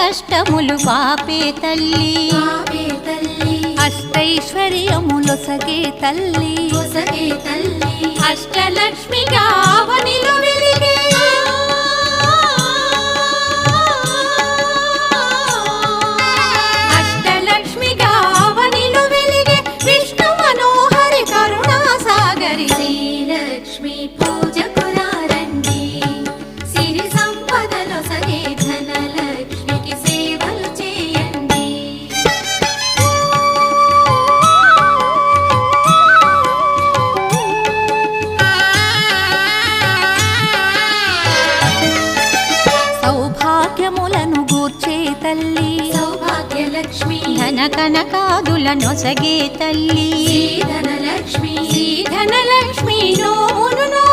కష్టములు పాపే తల్లి అష్టైశ్వర్యములొసగే తల్లి అష్టలక్ష్మిగా అవనిలో వెలిగే అష్టలక్ష్మిగా అవనిలో వెలిగే విష్ణు మనోహరి కరుణా సాగరి శ్రీలక్ష్మి పూజకురారండి సిరి సంపదలో సగే ధనలక్ష్మికి సేవలు చేయండి. సౌభాగ్యములను గూర్చే తల్లి సౌభాగ్యలక్ష్మి ధన కనకాదులనొసగే తల్లి ధనలక్ష్మి ధనలక్ష్మి నోమును